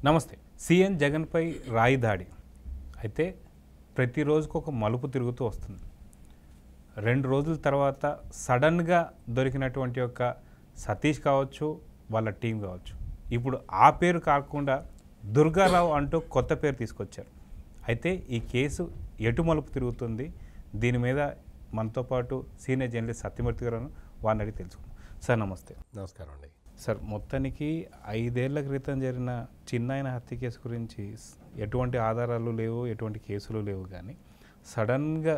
నమస్తే. సీఎం జగన్పై రాయి దాడి అయితే ప్రతిరోజుకు ఒక మలుపు తిరుగుతూ వస్తుంది. 2 రోజుల తర్వాత సడన్గా దొరికినటువంటి యొక్క సతీష్ కావచ్చు, వాళ్ళ టీం కావచ్చు, ఇప్పుడు ఆ పేరు కాకుండా దుర్గారావు అంటూ కొత్త పేరు తీసుకొచ్చారు. అయితే ఈ కేసు ఎటు మలుపు తిరుగుతుంది, దీని మీద మనతో పాటు సీనియర్ జర్నలిస్ట్ సత్యమూర్తి గారు వారిని అడిగి తెలుసుకుందాం. సార్ నమస్తే. నమస్కారం అండి. సార్, మొత్తానికి 5 ఏళ్ల క్రితం జరిగిన చిన్నాయన హత్య కేసు గురించి ఎటువంటి ఆధారాలు లేవు, ఎటువంటి కేసులు లేవు, కానీ సడన్గా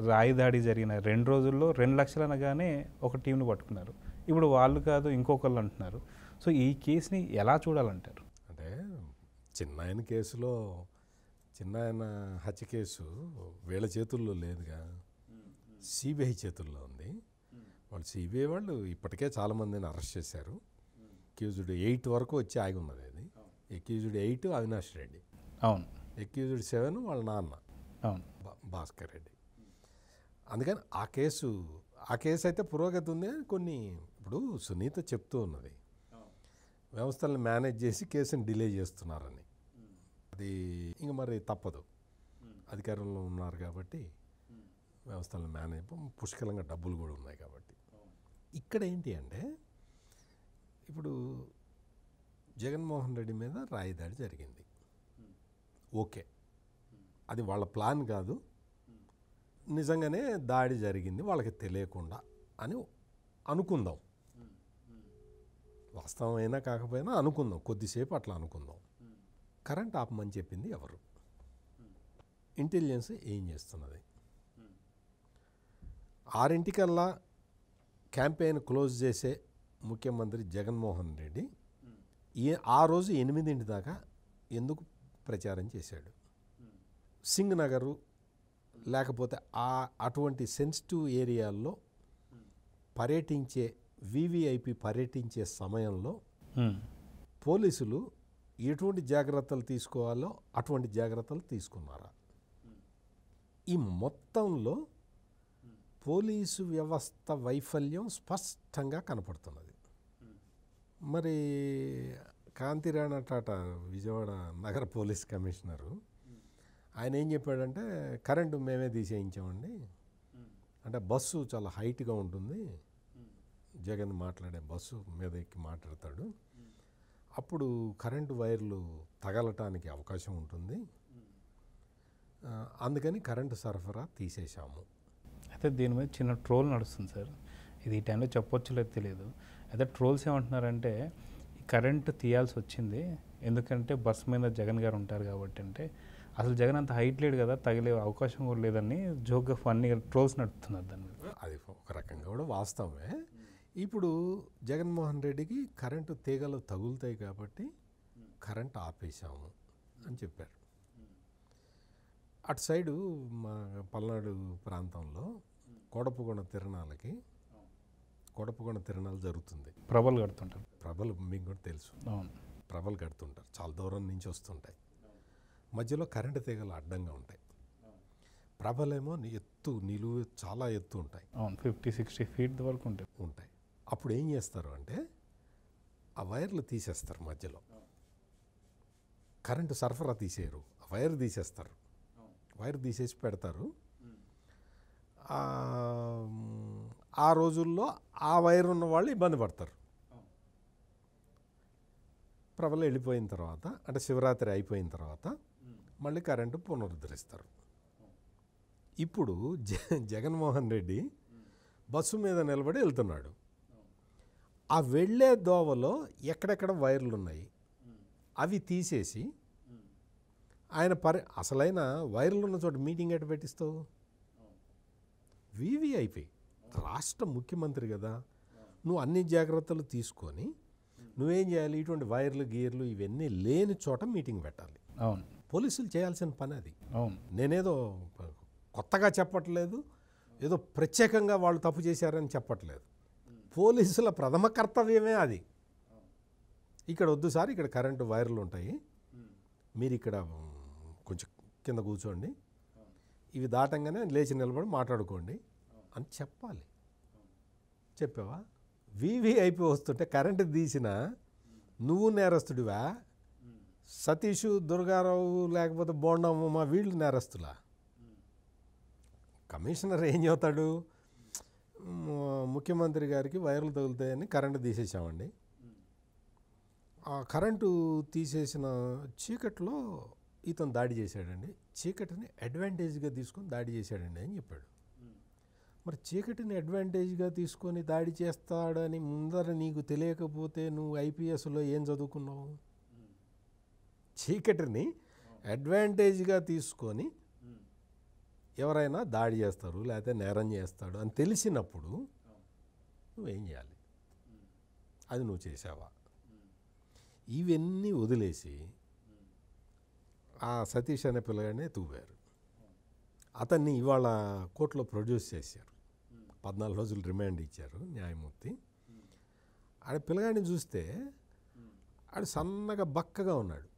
రాయి దాడి జరిగిన 2 రోజుల్లో 2 లక్షలు అనగానే ఒక టీంను పట్టుకున్నారు. ఇప్పుడు వాళ్ళు కాదు ఇంకొకళ్ళు అంటున్నారు. సో ఈ కేసుని ఎలా చూడాలంటారు? అంటే చిన్నాయన కేసులో చిన్నాయన హత్య కేసు వీళ్ళ చేతుల్లో లేదుగా, సిబిఐ చేతుల్లో ఉంది. వాళ్ళు సిబిఐ వాళ్ళు ఇప్పటికే చాలామందిని అరెస్ట్ చేశారు. అక్యూజ్డ్ 8 వరకు వచ్చి ఆగి ఉన్నది. అది అక్యూజ్డ్ 8 అవినాష్ రెడ్డి, అవును. అక్యూజ్డ్ 7 వాళ్ళ నాన్న, అవును, భాస్కర్ రెడ్డి. అందుకని ఆ కేసు అయితే పురోగతి ఉంది. కొన్ని ఇప్పుడు సునీత చెప్తూ ఉన్నది, వ్యవస్థలను మేనేజ్ చేసి కేసుని డిలే చేస్తున్నారని. అది ఇంక మరి తప్పదు, అధికారంలో ఉన్నారు కాబట్టి వ్యవస్థలను మేనేజ్, పుష్కలంగా డబ్బులు కూడా ఉన్నాయి కాబట్టి. ఇక్కడ ఏంటి అంటే, ఇప్పుడు జగన్మోహన్ రెడ్డి మీద రాయి దాడి జరిగింది, ఓకే, అది వాళ్ళ ప్లాన్ కాదు, నిజంగానే దాడి జరిగింది వాళ్ళకి తెలియకుండా అని అనుకుందాం. వాస్తవమైనా కాకపోయినా అనుకుందాం, కొద్దిసేపు అట్లా అనుకుందాం. కరెంట్ ఆపమని చెప్పింది ఎవరు? ఇంటెలిజెన్స్ ఏం చేస్తున్నది? 6 క్యాంపెయిన్ క్లోజ్ చేసే ముఖ్యమంత్రి జగన్మోహన్ రెడ్డి ఆ రోజు 8 దాకా ఎందుకు ప్రచారం చేశాడు? సింగ్ నగరు లేకపోతే అటువంటి సెన్సిటివ్ ఏరియాల్లో పర్యటించే వివిఐపి పర్యటించే సమయంలో పోలీసులు ఎటువంటి జాగ్రత్తలు తీసుకోవాలో అటువంటి జాగ్రత్తలు తీసుకున్నారా? ఈ మొత్తంలో పోలీసు వ్యవస్థ వైఫల్యం స్పష్టంగా కనపడుతున్నది. మరి కాంతిరాణా టాటా, విజయవాడ నగర పోలీస్ కమిషనరు, ఆయన ఏం చెప్పాడంటే, కరెంటు మేమే తీసేయించామండి. అంటే బస్సు చాలా హైట్గా ఉంటుంది, జగన్ మాట్లాడే బస్సు మీద ఎక్కి మాట్లాడతాడు, అప్పుడు కరెంటు వైర్లు తగలటానికి అవకాశం ఉంటుంది, అందుకని కరెంటు సరఫరా తీసేశాము. అయితే దీని మీద చిన్న ట్రోల్ నడుస్తుంది సార్. ఇది ఈ టైంలో చెప్పొచ్చు లేదు తెలియదు. అయితే ట్రోల్స్ ఏమంటున్నారంటే, ఈ కరెంటు తీయాల్సి వచ్చింది ఎందుకంటే బస్ మీద జగన్ గారు ఉంటారు కాబట్టి, అంటే అసలు జగన్ అంత హైట్ లేడు కదా, తగిలే అవకాశం కూడా లేదని జోక్గా ఫన్నీగా ట్రోల్స్ నడుపుతున్నారు దాని మీద. అది ఒక రకంగా కూడా వాస్తవమే. ఇప్పుడు జగన్మోహన్ రెడ్డికి కరెంటు తీగలు తగులుతాయి కాబట్టి కరెంటు ఆపేశాము అని చెప్పారు. అటు సైడు మా పల్నాడు ప్రాంతంలో కోడపుగొండ తిరణాలు జరుగుతుంది. ప్రభలు కడుతుంటారు. ప్రభలు మీకు కూడా తెలుసు, అవును, ప్రభలు కడుతుంటారు, చాలా దూరం నుంచి వస్తుంటాయి, మధ్యలో కరెంటు తీగలు అడ్డంగా ఉంటాయి. ప్రభలేమో నిలువు చాలా ఎత్తు ఉంటాయి, అవును, 50-60 ఫీట్ వరకు ఉంటాయి. అప్పుడు ఏం చేస్తారు అంటే, ఆ వైర్లు తీసేస్తారు, మధ్యలో కరెంటు సరఫరా తీసేయరు, ఆ వైర్ తీసేస్తారు, వైర్ తీసేసి పెడతారు. ఆ రోజుల్లో ఆ వైర్ ఉన్న వాళ్ళు ఇబ్బంది పడతారు. ప్రభలు వెళ్ళిపోయిన తర్వాత, అంటే శివరాత్రి అయిపోయిన తర్వాత మళ్ళీ కరెంటు పునరుద్ధరిస్తారు. ఇప్పుడు జగన్మోహన్ రెడ్డి బస్సు మీద నిలబడి వెళ్తున్నాడు. ఆ వెళ్ళే దోవలో ఎక్కడెక్కడ వైర్లు ఉన్నాయి అవి తీసేసి, ఆయన అసలైన వైర్లు ఉన్న చోట మీటింగ్ ఎట్ట పెట్టిస్తావు? వివిఐపి రాష్ట్ర ముఖ్యమంత్రి కదా, నువ్వు అన్ని జాగ్రత్తలు తీసుకొని నువ్వేం చేయాలి? ఇటువంటి వైర్లు గీర్లు ఇవన్నీ లేని చోట మీటింగ్ పెట్టాలి. అవును, పోలీసులు చేయాల్సిన పని అది. అవును, నేనేదో కొత్తగా చెప్పట్లేదు, ఏదో ప్రత్యేకంగా వాళ్ళు తప్పు చేశారని చెప్పట్లేదు. పోలీసుల ప్రథమ కర్తవ్యమే అది. ఇక్కడ వద్దు సార్, ఇక్కడ కరెంటు వైర్లు ఉంటాయి, మీరు ఇక్కడ కొంచెం కింద కూర్చోండి, ఇవి దాటంగానే లేచి నిలబడి మాట్లాడుకోండి అని చెప్పాలి. చెప్పావా? వివిఐపి వస్తుంటే కరెంటు తీసినా నువ్వు నేరస్తుడివా? సతీషు, దుర్గారావు లేకపోతే బోండమ్మ మా వీళ్ళు నేరస్తులా? కమిషనర్ ఏం చెబుతాడు, ముఖ్యమంత్రి గారికి వైర్లు తగులుతాయని కరెంటు తీసేసామండి, ఆ కరెంటు తీసేసిన చీకట్లో ఇతను దాడి చేశాడండి, చీకటిని అడ్వాంటేజ్గా తీసుకొని దాడి చేశాడండి అని చెప్పాడు. మరి చీకటిని అడ్వాంటేజ్గా తీసుకొని దాడి చేస్తాడని ముందర నీకు తెలియకపోతే నువ్వు ఐపీఎస్లో ఏం చదువుకున్నావు? చీకటిని అడ్వాంటేజ్గా తీసుకొని ఎవరైనా దాడి చేస్తారు లేకపోతే నేరం చేస్తాడు అని తెలిసినప్పుడు నువ్వేం చేయాలి? అది నువ్వు చేసావా? ఇవన్నీ వదిలేసి ఆ సతీష్ అనే పిల్లగానే తూవారు. అతన్ని ఇవాళ కోర్టులో ప్రొడ్యూస్ చేశారు, 14 రోజులు రిమాండ్ ఇచ్చారు న్యాయమూర్తి. ఆడ పిల్లగాడిని చూస్తే ఆడు సన్నగా బక్కగా ఉన్నాడు.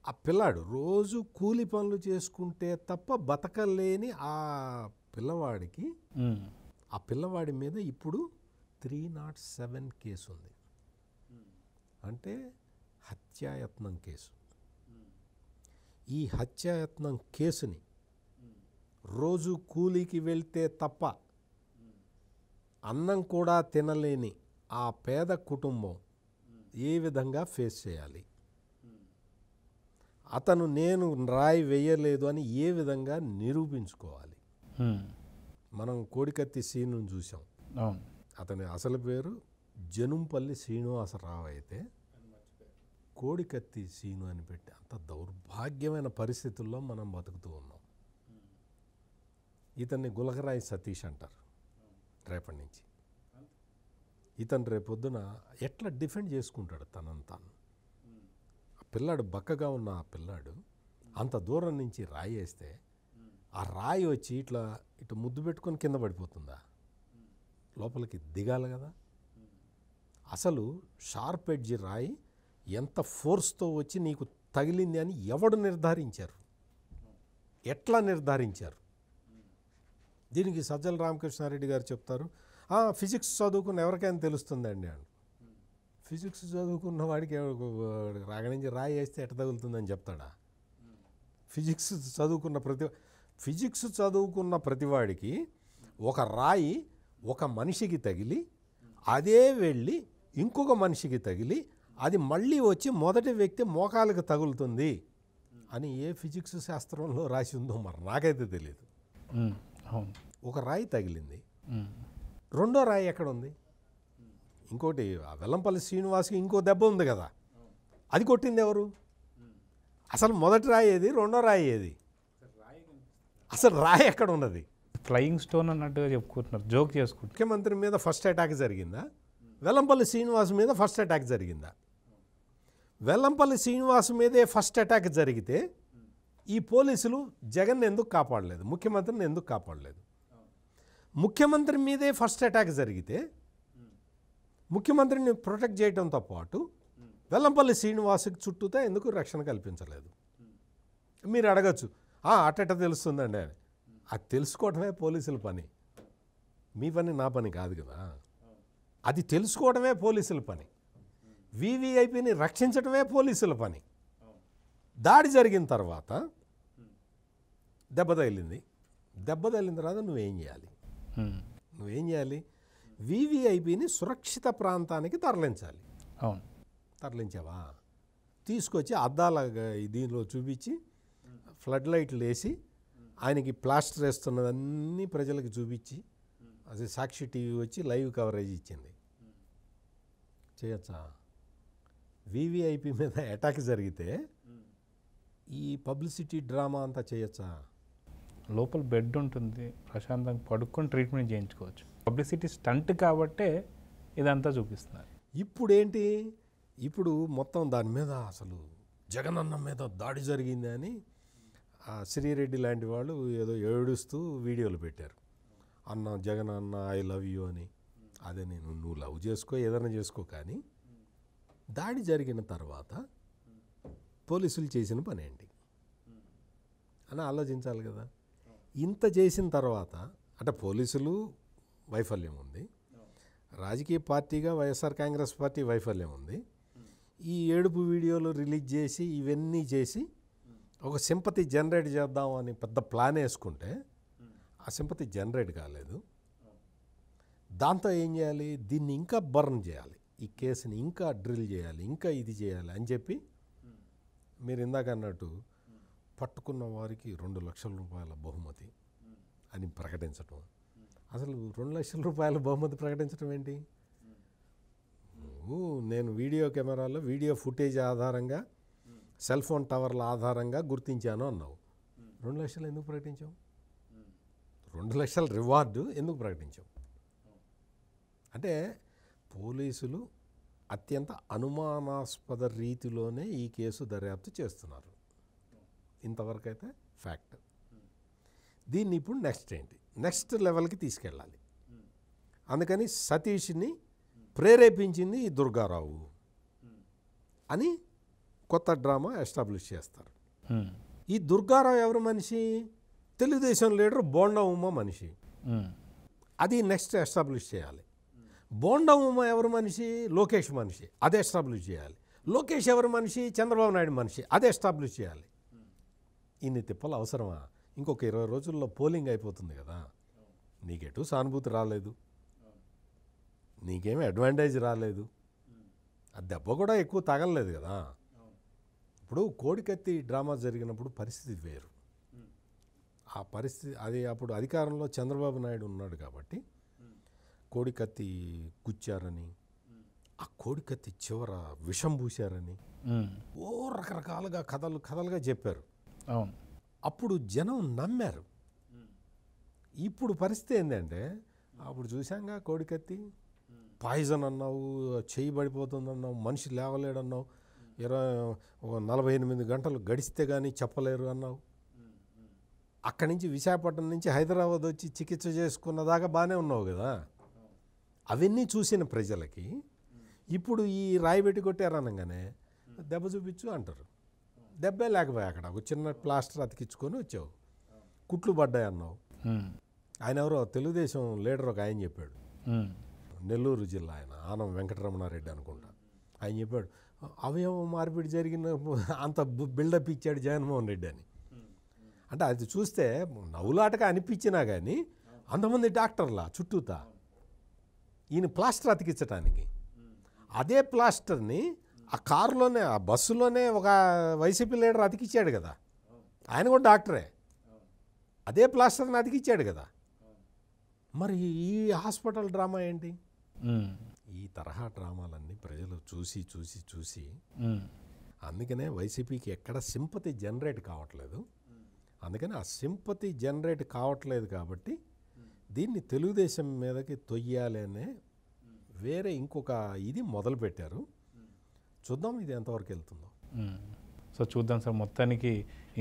ఆ పిల్లాడు రోజు కూలి పనులు చేసుకుంటే తప్ప బతకలేని ఆ పిల్లవాడికి, ఆ పిల్లవాడి మీద ఇప్పుడు 307 కేసు ఉంది. అంటే హత్యాయత్నం కేసు. ఈ హత్యాయత్నం కేసుని రోజు కూలీకి వెళ్తే తప్ప అన్నం కూడా తినలేని ఆ పేద కుటుంబం ఏ విధంగా ఫేస్ చేయాలి? అతను నేను రాయి వేయలేదు అని ఏ విధంగా నిరూపించుకోవాలి? మనం కోడికత్తి సీను చూసాం. అతని అసలు పేరు జనుంపల్లి శ్రీనివాసరావు అయితే కోడికత్తి సీను అని పెట్టి అంత దౌర్భాగ్యమైన పరిస్థితుల్లో మనం బతుకుతూ ఉన్నాం. ఇతన్ని గులకరాయి సతీష్ అంటారు రేపటి నుంచి. ఇతను రేపొద్దున ఎట్లా డిఫెండ్ చేసుకుంటాడు తనను తాను? ఆ పిల్లాడు బక్కగా ఉన్న ఆ పిల్లాడు అంత దూరం నుంచి రాయి వేస్తే ఆ రాయి వచ్చి ఇట్లా ముద్దు పెట్టుకొని కింద పడిపోతుందా? లోపలికి దిగాలి కదా. అసలు షార్ప్ ఎడ్జ్ రాయి ఎంత ఫోర్స్తో వచ్చి నీకు తగిలింది అని ఎవడు నిర్ధారించారు? ఎట్లా నిర్ధారించారు? దీనికి సజ్జల రామకృష్ణారెడ్డి గారు చెప్తారు, ఫిజిక్స్ చదువుకున్న ఎవరికైనా తెలుస్తుందండి అని. ఫిజిక్స్ చదువుకున్న వాడికి రాగ నుంచి రాయి వేస్తే ఎట్ట తగులుతుందని చెప్తాడా? ఫిజిక్స్ చదువుకున్న ప్రతివాడికి ఒక రాయి ఒక మనిషికి తగిలి అదే వెళ్ళి ఇంకొక మనిషికి తగిలి అది మళ్ళీ వచ్చి మొదటి వ్యక్తి మోకాలకు తగులుతుంది అని ఏ ఫిజిక్స్ శాస్త్రంలో రాసి ఉందో మరి నాకైతే తెలియదు. ఒక రాయి తగిలింది, రెండో రాయి ఎక్కడ ఉంది? ఇంకోటి ఆ వెల్లంపల్లి శ్రీనివాస్కి ఇంకో దెబ్బ ఉంది కదా, అది కొట్టింది ఎవరు? అసలు మొదటి రాయి ఏది, రెండో రాయి ఏది? అసలు రాయి ఎక్కడ ఉన్నది? ఫ్లయింగ్ స్టోన్ అన్నట్టుగా చెప్పుకుంటున్నారు, జోక్ చేసుకుంటారు. ముఖ్యమంత్రి మీద ఫస్ట్ అటాక్ జరిగిందా? వెల్లంపల్లి శ్రీనివాస్ మీద ఫస్ట్ అటాక్ జరిగిందా? వెల్లంపల్లి శ్రీనివాస్ మీదే ఫస్ట్ అటాక్ జరిగితే ఈ పోలీసులు జగన్ ఎందుకు కాపాడలేదు? ముఖ్యమంత్రిని ఎందుకు కాపాడలేదు? ముఖ్యమంత్రి మీదే ఫస్ట్ అటాక్ జరిగితే ముఖ్యమంత్రిని ప్రొటెక్ట్ చేయడంతో పాటు వెల్లంపల్లి శ్రీనివాస్కి చుట్టూతో ఎందుకు రక్షణ కల్పించలేదు? మీరు అడగచ్చు, అట్ట తెలుస్తుందండి అని. అది తెలుసుకోవడమే పోలీసుల పని, మీ పని నా పని కాదు కదా. అది తెలుసుకోవడమే పోలీసుల పని, వివిఐపిని రక్షించడమే పోలీసుల పని. దాడి జరిగిన తర్వాత దెబ్బ తగిలింది తర్వాత నువ్వేం చేయాలి? వివిఐపిని సురక్షిత ప్రాంతానికి తరలించాలి. అవును, తరలించావా? తీసుకొచ్చి అద్దాల దీనిలో చూపించి ఫ్లడ్ లైట్లు వేసి ఆయనకి ప్లాస్టర్ వేస్తున్నదన్నీ ప్రజలకు చూపించి అది సాక్షి టీవీ వచ్చి లైవ్ కవరేజ్ ఇచ్చింది. చేయొచ్చా? వివిఐపి మీద అటాక్ జరిగితే ఈ పబ్లిసిటీ డ్రామా అంతా చేయొచ్చా? లోపల బెడ్ ఉంటుంది, ప్రశాంతంగా పడుకొని ట్రీట్మెంట్ చేయించుకోవచ్చు. పబ్లిసిటీ స్టంట్ కాబట్టే ఇదంతా చూపిస్తున్నారు. ఇప్పుడేంటి, ఇప్పుడు మొత్తం దాని మీద అసలు జగనన్న మీద దాడి జరిగింది అని శ్రీరెడ్డి లాంటి వాళ్ళు ఏదో ఏడుస్తూ వీడియోలు పెట్టారు. అన్న జగన్ అన్న ఐ లవ్ యూ అని. అదే నువ్వు లవ్ చేసుకో, ఏదైనా చేసుకో, కానీ దాడి జరిగిన తర్వాత పోలీసులు చేసిన పని ఏంటి అని ఆలోచించాలి కదా. ఇంత చేసిన తర్వాత అంటే పోలీసులు వైఫల్యం ఉంది, రాజకీయ పార్టీగా వైఎస్ఆర్ కాంగ్రెస్ పార్టీ వైఫల్యం ఉంది. ఈ ఏడుపు వీడియోలు రిలీజ్ చేసి ఇవన్నీ చేసి ఒక సింపతి జనరేట్ చేద్దాం అని పెద్ద ప్లాన్ వేసుకుంటే ఆ సింపతి జనరేట్ కాలేదు. దాంతో ఏం చేయాలి, దీన్ని ఇంకా బర్న్ చేయాలి, ఈ కేసుని ఇంకా డ్రిల్ చేయాలి, ఇంకా ఇది చేయాలి అని చెప్పి మీరు ఇందాక అన్నట్టు పట్టుకున్న వారికి 2 లక్షల రూపాయల బహుమతి అని ప్రకటించటం. అసలు 2 లక్షల రూపాయల బహుమతి ప్రకటించడం ఏంటి? నేను వీడియో కెమెరాలో వీడియో ఫుటేజ్ ఆధారంగా సెల్ ఫోన్ టవర్ల ఆధారంగా గుర్తించాను అన్నావు. 2 లక్షలు ఎందుకు ప్రకటించావు? 2 లక్షల రివార్డు ఎందుకు ప్రకటించావు? అంటే పోలీసులు అత్యంత అనుమానాస్పద రీతిలోనే ఈ కేసు దర్యాప్తు చేస్తున్నారు. ఇంతవరకు అయితే ఫ్యాక్ట్. దీన్ని ఇప్పుడు నెక్స్ట్ ఏంటి, నెక్స్ట్ లెవెల్కి తీసుకెళ్ళాలి. అందుకని సతీష్ని ప్రేరేపించింది ఈ దుర్గారావు అని కొత్త డ్రామా ఎస్టాబ్లిష్ చేస్తారు. ఈ దుర్గారావు ఎవరు మనిషి? తెలుగుదేశం లీడర్ బోండా ఉమ్మ మనిషి. అది నెక్స్ట్ ఎస్టాబ్లిష్ చేయాలి. బోండా ఉమ్మ ఎవరు మనిషి? లోకేష్ మనిషి. అదే ఎస్టాబ్లిష్ చేయాలి. లోకేష్ ఎవరు మనిషి? చంద్రబాబు నాయుడు మనిషి. అదే ఎస్టాబ్లిష్ చేయాలి. ఇన్ని తిప్పలు అవసరమా? ఇంకొక 20 రోజుల్లో పోలింగ్ అయిపోతుంది కదా. నీకెటు సానుభూతి రాలేదు, నీకేమీ అడ్వాంటేజ్ రాలేదు, ఆ దెబ్బ కూడా ఎక్కువ తగలలేదు కదా. ఇప్పుడు కోడికత్తి డ్రామా జరిగినప్పుడు పరిస్థితి వేరు. ఆ పరిస్థితి అది అప్పుడు అధికారంలో చంద్రబాబు నాయుడు ఉన్నాడు కాబట్టి కోడికత్తి గుచ్చారని, ఆ కోడికత్తి చివర విషం పూశారని రకరకాలుగా కథలుగా చెప్పారు. అప్పుడు జనం నమ్మారు. ఇప్పుడు పరిస్థితి ఏంటంటే, అప్పుడు చూసాంగా కోడికత్తి పాయిజన్ అన్నావు, చెయ్యి పడిపోతుందన్నావు, మనిషి లేవలేడన్నావు, 48 గంటలు గడిస్తే కానీ చెప్పలేరు అన్నావు. అక్కడి నుంచి విశాఖపట్నం నుంచి హైదరాబాద్ వచ్చి చికిత్స చేసుకున్నదాకా బాగానే ఉన్నావు కదా. అవన్నీ చూసిన ప్రజలకి ఇప్పుడు ఈ రాయి పెట్టి కొట్టారనగానే దెబ్బ చూపించు అంటారు. దెబ్బే లేకపోయా, అక్కడ ఒక చిన్న ప్లాస్టర్ అతికించుకొని వచ్చావు, కుట్లు పడ్డాయి అన్నావు. ఆయన ఎవరో తెలుగుదేశం లీడర్ ఒక ఆయన చెప్పాడు, నెల్లూరు జిల్లా ఆయన, ఆనం వెంకటరమణారెడ్డి అనుకుంటా, ఆయన చెప్పాడు అవయవ మార్పిడి జరిగిన అంత బిల్డప్ ఇచ్చాడు జగన్మోహన్ రెడ్డి అని. అంటే అది చూస్తే నవ్వులాటగా అనిపించినా కానీ అంతమంది డాక్టర్లా చుట్టూతా ఈయన ప్లాస్టర్ అతికించడానికి, అదే ప్లాస్టర్ని ఆ కారులోనే ఆ బస్సులోనే ఒక వైసీపీ లీడర్ అతికిచ్చాడు కదా, ఆయన కూడా డాక్టరే, అదే ప్లాస్టర్ని అతికిచ్చాడు కదా. మరి ఈ హాస్పిటల్ డ్రామా ఏంటి? ఈ తరహా డ్రామాలన్నీ ప్రజలు చూసి అందుకనే వైసీపీకి ఎక్కడ సింపతి జనరేట్ కావట్లేదు. అందుకని ఆ సింపతి జనరేట్ కావట్లేదు కాబట్టి దీన్ని తెలుగుదేశం మీదకి తొయ్యాలి అనే వేరే ఇంకొక ఇది మొదలుపెట్టారు. చూద్దాం ఇది ఎంతవరకు వెళ్తుందో. సో చూద్దాం సార్. మొత్తానికి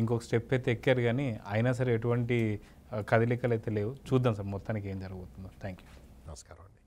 ఇంకొక స్టెప్ అయితే ఎక్కారు కానీ అయినా సరే ఎటువంటి కదలికలు అయితే లేవు. చూద్దాం సార్ మొత్తానికి ఏం జరగబోతుందో. Thank you. నమస్కారం అండి.